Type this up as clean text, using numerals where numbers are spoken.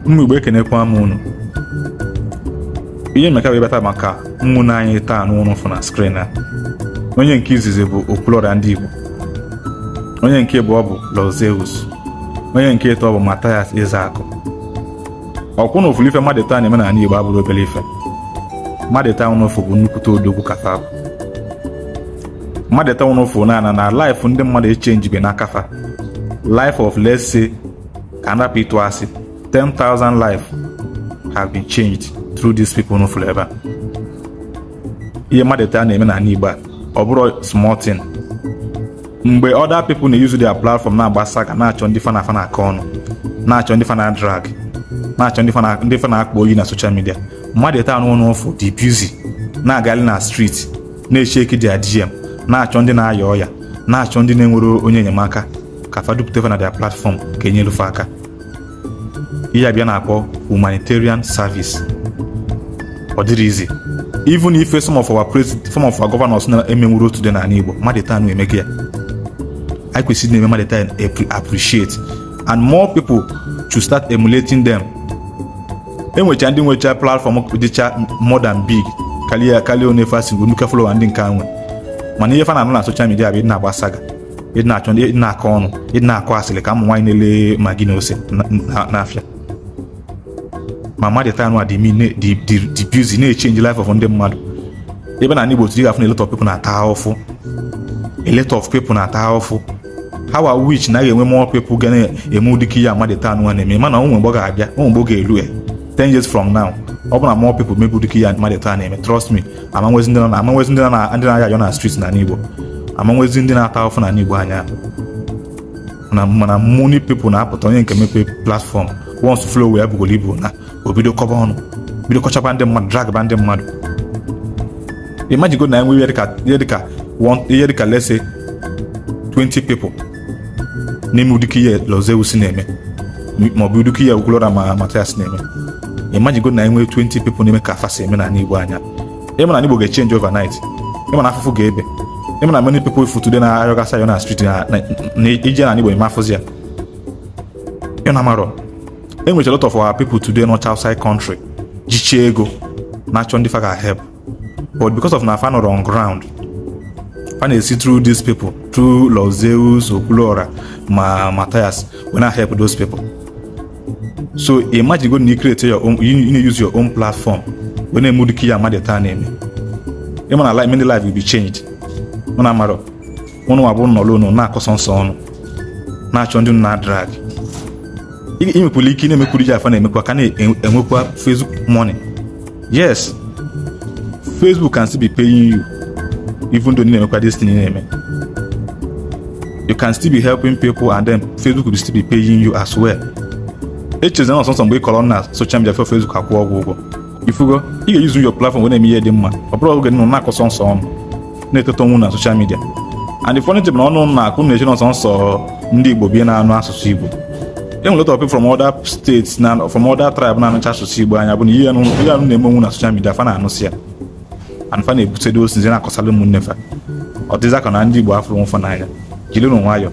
Igbo ekenekwa m unu. Ihe mmeka webata maka mmụnụ anyị taa n'ụlọ fụ na screen a. Onye nke izizi bụ Okwuluora and Ndigbo. Onye nke abụọ bụ Lord Zeus. Onye nke ịtọ bụ Mathias Ezeaku. Ọkwụ na ofulu ife mmadụ taa na-eme na Igbo abụrụ obere ife. Mmadụ taa ụnụfụ bụ nnukwute odogwu kafa. Mmadụ taa ụnụfụ na life ndị mmadụ echenjibe n'akafa. Life of, let's say, can that be to us? 10,000 lives have been changed through these people no forever. Ihe mmadụ taa na-eme na Igbo ọ bụrụ small thing. Mgbe other people na-use their platform na-agbasa ka na-achọ ndị fana aka ọnụ, na-achọ ndị fana drag, na-achọ ndị fana akpa oyi na social media, mmadụ taa n'ụfụ dị busy na-agali na street na-echeki their DM, na-achọ ndị na-aya ọya, na-achọ ndị na-enwere onye enyemaka ka fadupụta fa na their platform ka enyelufe aka. Ihe abịa na-akpọ humanitarian service. Ọ dịrị izi. Even if some of our governors na-emenwuru otu dị na Igbo, mmadụ taa na-emege ya. I kwesịrị na-eme mmadụ taa appreciate, and more people to start emulating them. Enwecha ndị nwecha platform dịcha more than big kalia one fasting go nuka follow ndị nke anwe. Mana ihe fa na-anụ na social media bụ na-agbasaga, na-achọ ndị na-akọ ọnụ, na-akọ asịrị ka ụmụ nwaanyị na-ele magi na ose n'afịa. Ma mmadụ taa nụ dị busy na-echange life of ndị mmadụ. Ebe na Igbo today, a lot of people na-ata ahụfụ. A lot of people na-ata ahụfụ. How I wish na ga-enwe more people ga na-eme ụdịka ihe mmadụ taa nụ na-eme, mana ụmụ mgbe ga-abịa, ụmụ mgbe ga-elu 10 years from now. Ọ bụ na more people mebe ụdịka ihe mmadụ taa na-eme, trust me, amanwezi ndị na-aya ayọ na street na Igbo, amanwezi ndị na-ata ahụfụ na Igbo anya. Mana many people na-apụta onye nke mepe platform once flow wee bugolo ibu na obido kọba ọnụ, bido kọchaba ndị mmadụ, drag ba ndị mmadụ. Imagine go na enwe ihe dịka let's say 20 people n'ime ụdịka ihe Lord Zeus na-eme, ma ọ bụ ụdịka ihe Okwuluora ma Mathias na-eme. Imagine go na enwe 20 people n'ime ka fasi eme na Igbo anya. Eme na Igbo ga-change overnight. Eme na afụfụ ga-ebe. Eme na many people if today na ayọgasa ayọ na street na ije na Igbo eme afụzi ya. Ịna maro. Enwecha a lot of our people today not outside country jiche ego na-achọ ndị fa ga-help, but because of na fa nọrọ on ground, fa na-esi through these people, through Lord Zeus, Okwuluora ma Mathias, we na help those people. So imagine go na create your own, you use your own platform when emu dịka ya mmadụ taa na-eme. Ịma na many life will be changed. Ụna maro ụnụ abụ nọlụ ụnụ na-akọsọ nsọ ọnụ, na-achọ ndị na drag. Imepụla ike na-emekwuru iji afa na-emekwa ka na-enwekwa Facebook money. Yes, Facebook can still be paying you even though na-emekwa this thing na-eme. You can still be helping people and then Facebook will still be paying you as well. Echezena ọsọsọ mgbe ị kọrọ na social media for Facebook akwụ ụgwọ. Ifugo, ị ga-use your platform na-eme ihe dị mma. Ọ bụrụ oge nọ na-akọsọ nsọ ọnụ na-etoto nwụ na social media. And the funny thing na ọnụ na-akụ na-eche n'ọsọ nsọ ndị Igbo bi na-anụ asụsụ Igbo. A lot of people from other states na from other tribe na-anụcha asụsụ Igbo anya bụ na ihe anụ na-eme nwu na social media fa na-anụsị ya, and fa na-ebute dosi na-akọsalụ ụmụnne fa. Ọ dịza ka na ndị Igbo afụrụ nfa n'anya. Jiri nwayọ.